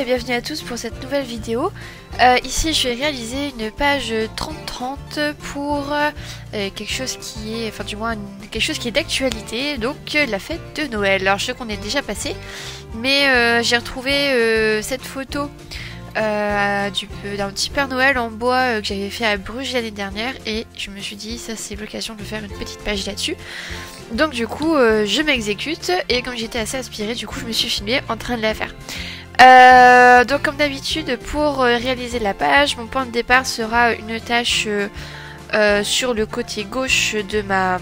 bienvenue à tous pour cette nouvelle vidéo. Ici je vais réaliser une page 30-30 pour quelque chose qui est, enfin du moins quelque chose qui est d'actualité, donc la fête de Noël. Alors je sais qu'on est déjà passé, mais j'ai retrouvé cette photo d'un petit Père Noël en bois que j'avais fait à Bruges l'année dernière et je me suis dit ça c'est l'occasion de faire une petite page là-dessus. Donc du coup je m'exécute et comme j'étais assez inspirée, du coup je me suis filmée en train de la faire. Donc comme d'habitude pour réaliser la page, mon point de départ sera une tâche sur le côté gauche de ma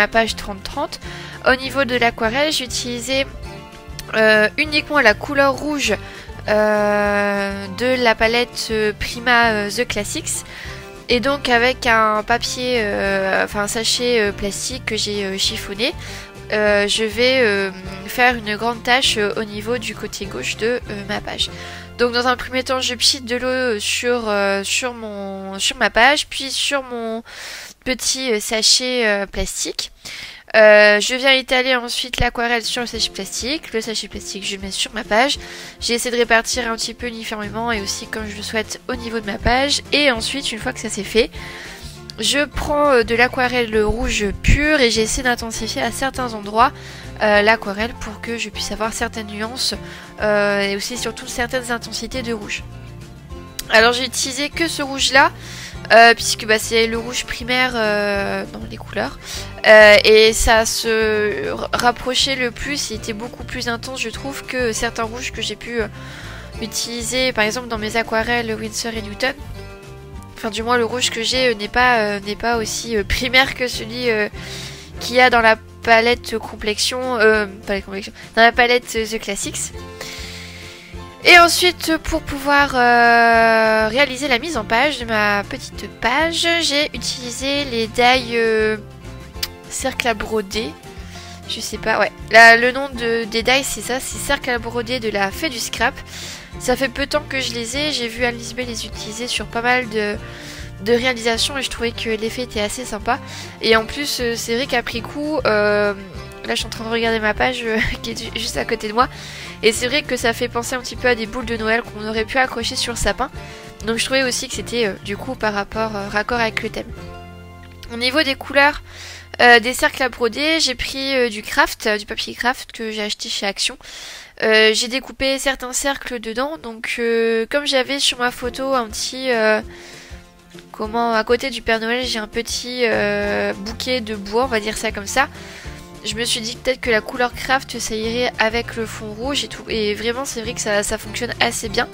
page 30-30. Au niveau de l'aquarelle, j'ai utilisé uniquement la couleur rouge de la palette Prima The Classics. Et donc avec un papier, enfin un sachet plastique que j'ai chiffonné, je vais faire une grande tache au niveau du côté gauche de ma page. Donc dans un premier temps, je pchite de l'eau sur ma page, puis sur mon petit sachet plastique. Je viens étaler ensuite l'aquarelle sur le sachet plastique. Le sachet plastique, je le mets sur ma page. J'ai essayé de répartir un petit peu uniformément et aussi comme je le souhaite au niveau de ma page. Et ensuite, une fois que ça c'est fait, je prends de l'aquarelle rouge pure et j'essaie d'intensifier à certains endroits l'aquarelle pour que je puisse avoir certaines nuances et aussi surtout certaines intensités de rouge. Alors j'ai utilisé que ce rouge là puisque c'est le rouge primaire dans les couleurs et ça se rapprochait le plus, il était beaucoup plus intense je trouve que certains rouges que j'ai pu utiliser par exemple dans mes aquarelles Winsor et Newton. Enfin du moins le rouge que j'ai n'est pas aussi primaire que celui qu'il y a dans la palette complexion, dans la palette The Classics. Et ensuite pour pouvoir réaliser la mise en page de ma petite page, j'ai utilisé les die cercle à broder. Je sais pas, ouais. Là, le nom des die c'est ça, c'est cercle à broder de la Fée du Scrap. Ça fait peu de temps que je les ai, j'ai vu Alice B les utiliser sur pas mal de réalisations et je trouvais que l'effet était assez sympa. Et en plus, c'est vrai qu'après coup, là je suis en train de regarder ma page qui est juste à côté de moi. Et c'est vrai que ça fait penser un petit peu à des boules de Noël qu'on aurait pu accrocher sur le sapin. Donc je trouvais aussi que c'était du coup par rapport, raccord avec le thème. Au niveau des couleurs des cercles à broder, j'ai pris du papier craft que j'ai acheté chez Action. J'ai découpé certains cercles dedans, donc comme j'avais sur ma photo un petit à côté du Père Noël j'ai un petit bouquet de bois, on va dire ça comme ça. Je me suis dit peut-être que la couleur craft ça irait avec le fond rouge et tout, et vraiment c'est vrai que ça fonctionne assez bien.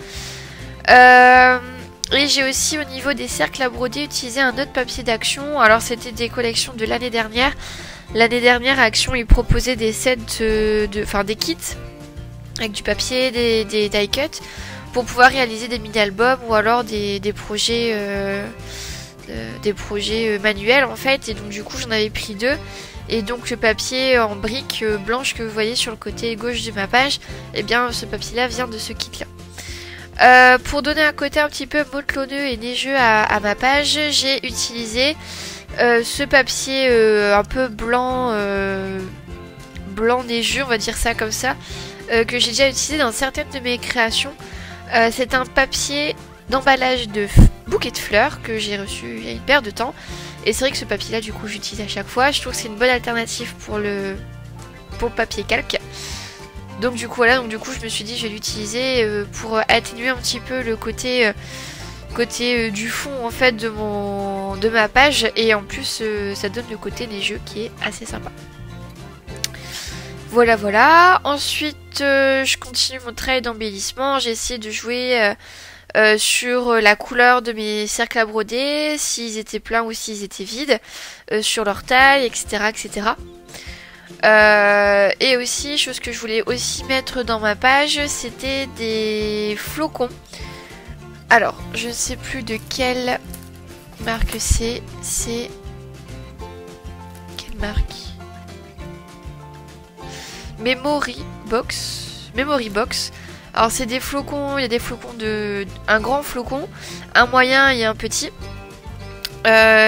Et j'ai aussi au niveau des cercles à broder utilisé un autre papier d'Action. Alors c'était des collections de l'année dernière. L'année dernière Action il proposait des sets des kits avec du papier, des die cuts pour pouvoir réaliser des mini-albums ou alors des projets manuels en fait. Et donc du coup j'en avais pris deux. Et donc le papier en briques blanches que vous voyez sur le côté gauche de ma page, et bien ce papier là vient de ce kit là. Pour donner un côté un petit peu motelonneux et neigeux à ma page, j'ai utilisé ce papier un peu blanc neigeux, on va dire ça comme ça, que j'ai déjà utilisé dans certaines de mes créations. C'est un papier d'emballage de bouquet de fleurs que j'ai reçu il y a une paire de temps. Et c'est vrai que ce papier là du coup j'utilise à chaque fois. Je trouve que c'est une bonne alternative pour le papier calque. Donc du coup voilà, je me suis dit je vais l'utiliser pour atténuer un petit peu le côté du fond en fait de ma page. Et en plus ça donne le côté neigeux qui est assez sympa. Voilà. Ensuite je continue mon travail d'embellissement. J'ai essayé de jouer sur la couleur de mes cercles à broder, s'ils étaient pleins ou s'ils étaient vides, sur leur taille, etc. Et aussi, chose que je voulais aussi mettre dans ma page, c'était des flocons. Alors, je ne sais plus de quelle marque c'est. C'est... Quelle marque? Memory Box. Alors c'est des flocons, il y a des flocons un grand flocon, un moyen et un petit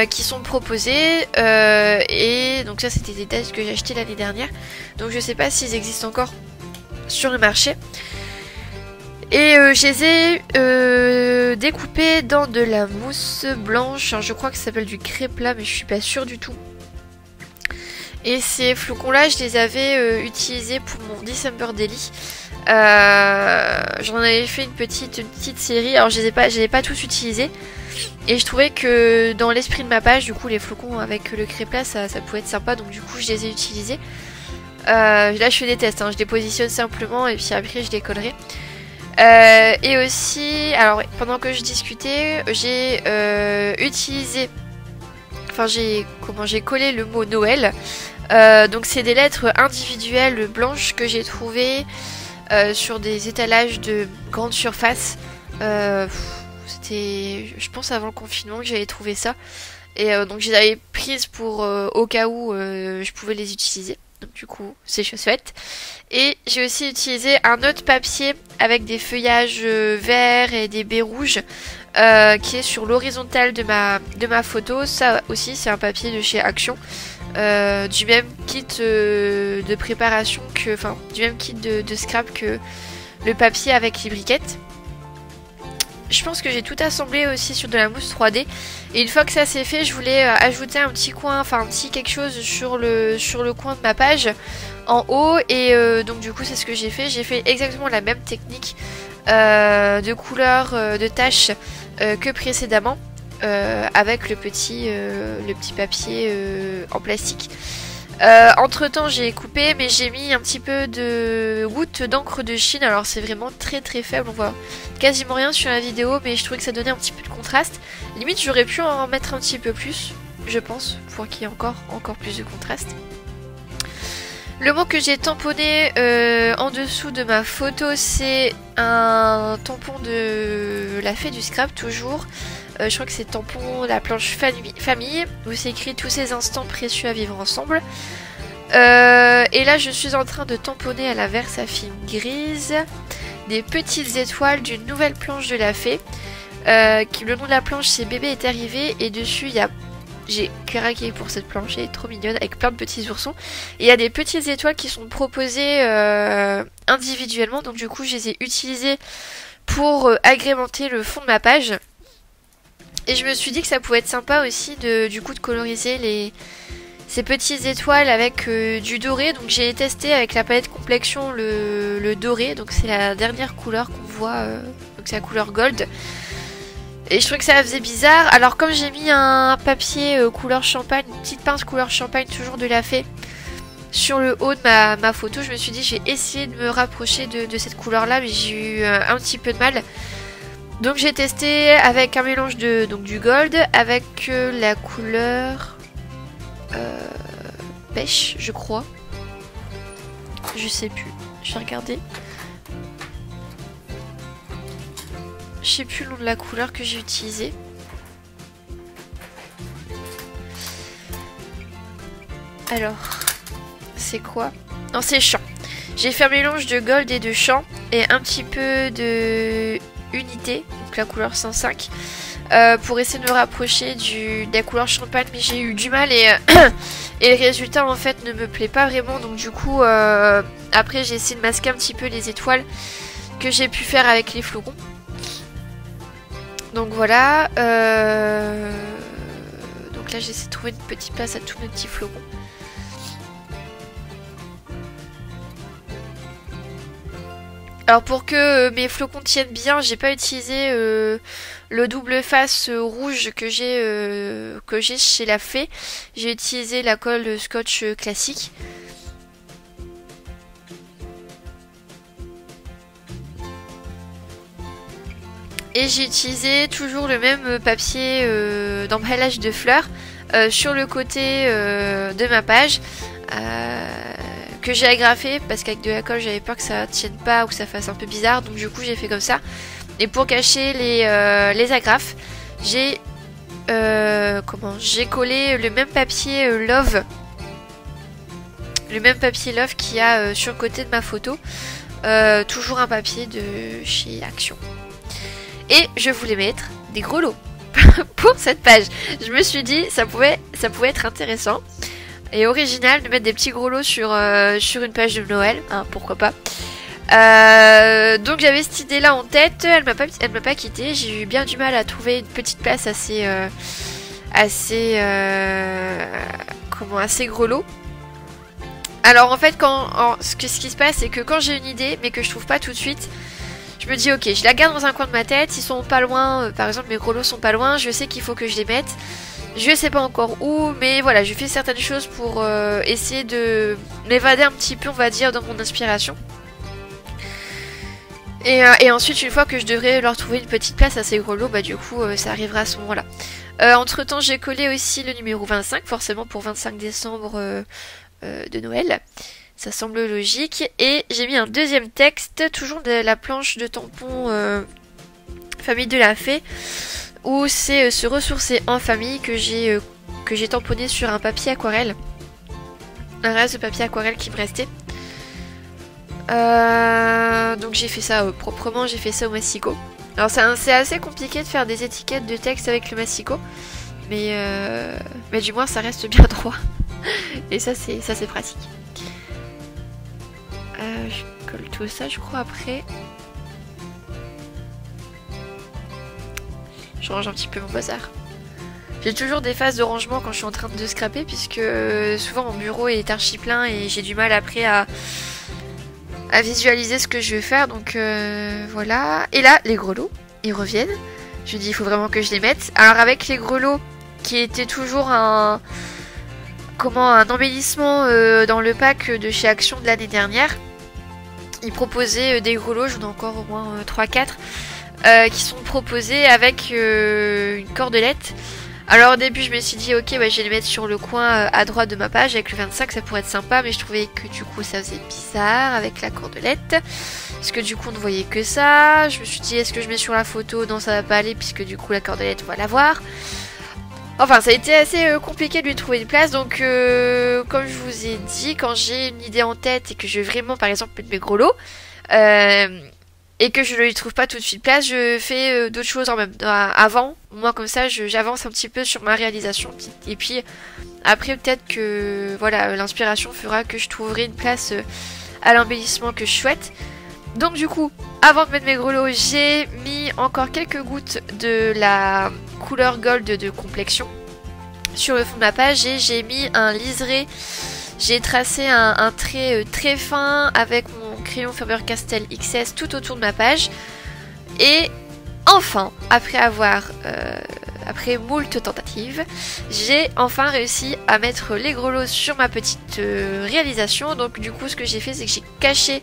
qui sont proposés et donc ça c'était des dates que j'ai acheté l'année dernière. Donc je sais pas s'ils existent encore sur le marché. Et je les ai découpés dans de la mousse blanche. Alors, je crois que ça s'appelle du créplat, mais je suis pas sûre du tout. Et ces flocons là, je les avais utilisés pour mon December Daily. J'en avais fait une petite série. Alors je les ai pas tous utilisés. Et je trouvais que dans l'esprit de ma page, du coup les flocons avec le créplat ça pouvait être sympa. Donc du coup je les ai utilisés. Là je fais des tests, hein. Je les positionne simplement et puis après je les collerai. Et aussi, alors pendant que je discutais, j'ai utilisé... Enfin j'ai collé le mot Noël. Donc c'est des lettres individuelles blanches que j'ai trouvées sur des étalages de grande surface. C'était, je pense, avant le confinement que j'avais trouvé ça. Et donc je les avais prises pour au cas où je pouvais les utiliser. Donc du coup c'est chouette. Et j'ai aussi utilisé un autre papier avec des feuillages verts et des baies rouges qui est sur l'horizontale de ma photo. Ça aussi c'est un papier de chez Action. Du même kit de préparation que, enfin, du même kit de scrap que le papier avec les briquettes. Je pense que j'ai tout assemblé aussi sur de la mousse 3D. Et une fois que ça c'est fait, je voulais ajouter un petit coin, enfin un petit quelque chose sur le coin de ma page en haut. Et donc du coup c'est ce que j'ai fait. J'ai fait exactement la même technique de couleur, de taches que précédemment. Avec le petit papier en plastique. Entre temps j'ai coupé, mais j'ai mis un petit peu de gouttes d'encre de Chine. Alors c'est vraiment très très faible, on voit quasiment rien sur la vidéo, mais je trouvais que ça donnait un petit peu de contraste. Limite j'aurais pu en mettre un petit peu plus, je pense, pour qu'il y ait encore plus de contraste. Le mot que j'ai tamponné en dessous de ma photo, c'est un tampon de la fée du scrap, toujours. Je crois que c'est tampon la planche famille, où c'est écrit tous ces instants précieux à vivre ensemble. Et là je suis en train de tamponner à la Versafilm grise des petites étoiles d'une nouvelle planche de la fée. Le nom de la planche c'est Bébé est arrivé, et dessus il y a... J'ai craqué pour cette planche, elle est trop mignonne, avec plein de petits oursons. Et il y a des petites étoiles qui sont proposées individuellement, donc du coup je les ai utilisées pour agrémenter le fond de ma page. Et je me suis dit que ça pouvait être sympa aussi de coloriser ces petites étoiles avec du doré. Donc j'ai testé avec la palette complexion le doré, donc c'est la dernière couleur qu'on voit, donc c'est la couleur gold. Et je trouvais que ça faisait bizarre. Alors comme j'ai mis un papier couleur champagne, une petite pince couleur champagne toujours de la fée sur le haut de ma photo, je me suis dit j'ai essayé de me rapprocher de cette couleur là, mais j'ai eu un petit peu de mal. Donc j'ai testé avec un mélange du gold avec la couleur pêche, je crois. Je sais plus, je vais regarder. Je sais plus le nom de la couleur que j'ai utilisé. Alors, c'est quoi? Non, c'est champ. J'ai fait un mélange de gold et de champ et un petit peu de unité, donc la couleur 105, pour essayer de me rapprocher de la couleur champagne, mais j'ai eu du mal et le résultat en fait ne me plaît pas vraiment. Donc du coup, après j'ai essayé de masquer un petit peu les étoiles que j'ai pu faire avec les flocons. Donc voilà, donc là j'essaie de trouver une petite place à tous mes petits flocons. Alors pour que mes flocons tiennent bien, j'ai pas utilisé le double face rouge que j'ai chez la fée. J'ai utilisé la colle scotch classique. Et j'ai utilisé toujours le même papier d'emballage de fleurs sur le côté de ma page. Que j'ai agrafé parce qu'avec de la colle j'avais peur que ça tienne pas ou que ça fasse un peu bizarre, donc du coup j'ai fait comme ça. Et pour cacher les agrafes, j'ai collé le même papier Love, qu'il y a sur le côté de ma photo, toujours un papier de chez Action. Et je voulais mettre des grelots pour cette page. Je me suis dit ça pouvait être intéressant et original de mettre des petits grelots sur une page de Noël, hein, pourquoi pas. Donc j'avais cette idée là en tête, elle m'a pas quittée, j'ai eu bien du mal à trouver une petite place assez grelot. Alors en fait ce qui se passe c'est que quand j'ai une idée mais que je trouve pas tout de suite, je me dis ok, je la garde dans un coin de ma tête, ils sont pas loin, par exemple mes grelots sont pas loin, je sais qu'il faut que je les mette. Je sais pas encore où, mais voilà, je fais certaines choses pour essayer de m'évader un petit peu, on va dire, dans mon inspiration. Et ensuite, une fois que je devrais leur trouver une petite place à ces grelots, bah du coup, ça arrivera à ce moment-là. Entre temps, j'ai collé aussi le numéro 25, forcément pour 25 décembre de Noël. Ça semble logique. Et j'ai mis un deuxième texte, toujours de la planche de tampon Famille de la Fée, où c'est se ressourcer en famille que j'ai tamponné sur un papier aquarelle. Un reste de papier aquarelle qui me restait. Donc j'ai fait ça proprement, j'ai fait ça au massicot. Alors c'est assez compliqué de faire des étiquettes de texte avec le massicot, mais du moins ça reste bien droit. Et ça c'est pratique. Je colle tout ça je crois après. Je range un petit peu mon bazar. J'ai toujours des phases de rangement quand je suis en train de scraper, puisque souvent mon bureau est archi plein et j'ai du mal après à visualiser ce que je vais faire, donc voilà. Et là, les grelots, ils reviennent. Je me dis, il faut vraiment que je les mette. Alors avec les grelots, qui étaient toujours un embellissement dans le pack de chez Action de l'année dernière, ils proposaient des grelots, j'en ai encore au moins 3-4, qui sont proposés avec une cordelette. Alors au début je me suis dit ok bah, je vais les mettre sur le coin à droite de ma page avec le 25, ça pourrait être sympa, mais je trouvais que du coup ça faisait bizarre avec la cordelette, parce que du coup on ne voyait que ça. Je me suis dit est-ce que je mets sur la photo? Non, ça va pas aller puisque du coup la cordelette on va la voir. Enfin ça a été assez compliqué de lui trouver une place, donc comme je vous ai dit, quand j'ai une idée en tête et que je veux vraiment par exemple mettre mes grelots et que je ne lui trouve pas tout de suite place, je fais d'autres choses en même temps avant. Moi comme ça j'avance un petit peu sur ma réalisation. Et puis après peut-être que voilà l'inspiration fera que je trouverai une place à l'embellissement que je souhaite. Donc du coup, avant de mettre mes grelots, j'ai mis encore quelques gouttes de la couleur gold de complexion sur le fond de ma page et j'ai mis un liseré. J'ai tracé un trait très fin avec mon crayon Faber-Castell XS tout autour de ma page. Et enfin, après moult tentatives, j'ai enfin réussi à mettre les grelots sur ma petite réalisation. Donc du coup, ce que j'ai fait, c'est que j'ai caché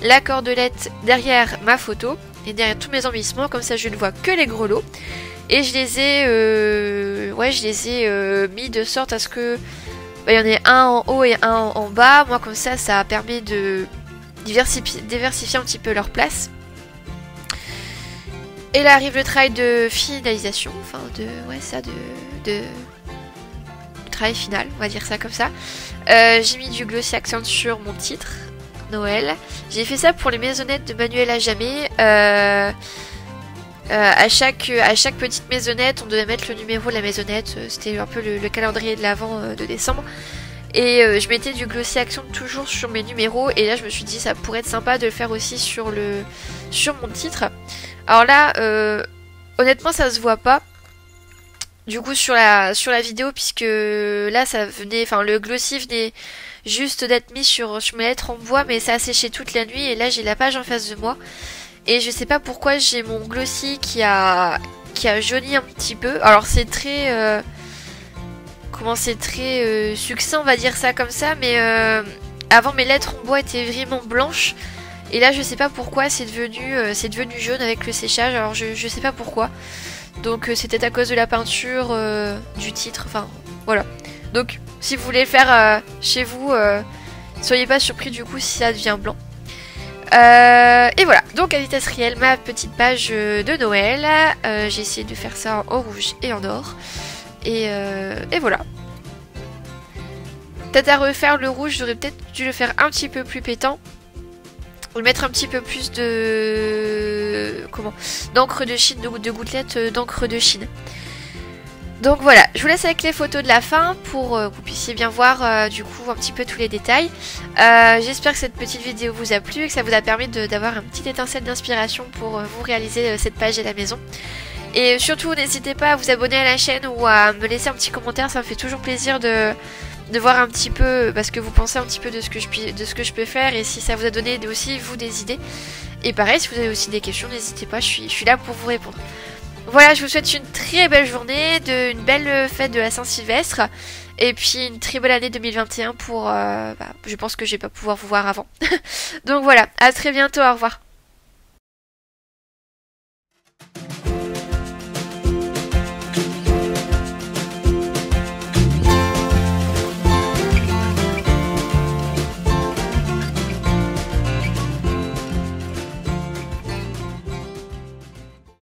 la cordelette derrière ma photo et derrière tous mes embellissements. Comme ça, je ne vois que les grelots. Et je les ai mis de sorte à ce que il y en ait un en haut et un en bas. Moi comme ça permet de diversifier un petit peu leur place. Et là arrive le travail de finalisation, enfin de travail final, on va dire ça comme ça. J'ai mis du glossy accent sur mon titre Noël. J'ai fait ça pour les maisonnettes de Manuel à jamais. À chaque petite maisonnette, on devait mettre le numéro de la maisonnette. C'était un peu le calendrier de l'avant de décembre. Et je mettais du glossy action toujours sur mes numéros. Et là, je me suis dit, ça pourrait être sympa de le faire aussi sur mon titre. Alors là, honnêtement, ça se voit pas. Du coup, sur la vidéo, puisque là, le glossy venait juste d'être mis sur mes lettres en bois, mais ça a séché toute la nuit. Et là, j'ai la page en face de moi. Et je sais pas pourquoi j'ai mon glossy qui a jauni un petit peu. Alors c'est très succinct, on va dire ça comme ça, mais avant mes lettres en bois étaient vraiment blanches et là je sais pas pourquoi c'est devenu jaune avec le séchage. Alors je sais pas pourquoi. Donc c'était à cause de la peinture du titre, enfin voilà. Donc si vous voulez le faire chez vous, soyez pas surpris du coup si ça devient blanc. Et voilà, donc à vitesse réelle, ma petite page de Noël. J'ai essayé de faire ça en rouge et en or. Et voilà. Peut-être à refaire le rouge, j'aurais peut-être dû le faire un petit peu plus pétant. Ou mettre un petit peu plus d'encre de Chine, de gouttelettes d'encre de Chine. Donc voilà, je vous laisse avec les photos de la fin pour que vous puissiez bien voir du coup un petit peu tous les détails. J'espère que cette petite vidéo vous a plu et que ça vous a permis d'avoir un petit étincelle d'inspiration pour vous réaliser cette page à la maison. Et surtout, n'hésitez pas à vous abonner à la chaîne ou à me laisser un petit commentaire, ça me fait toujours plaisir de voir un petit peu ce que vous pensez un petit peu de ce que je peux faire et si ça vous a donné aussi vous des idées. Et pareil, si vous avez aussi des questions, n'hésitez pas, je suis là pour vous répondre. Voilà, je vous souhaite une très belle journée, une belle fête de la Saint-Sylvestre et puis une très belle année 2021 pour... je pense que je vais pas pouvoir vous voir avant. Donc voilà, à très bientôt, au revoir.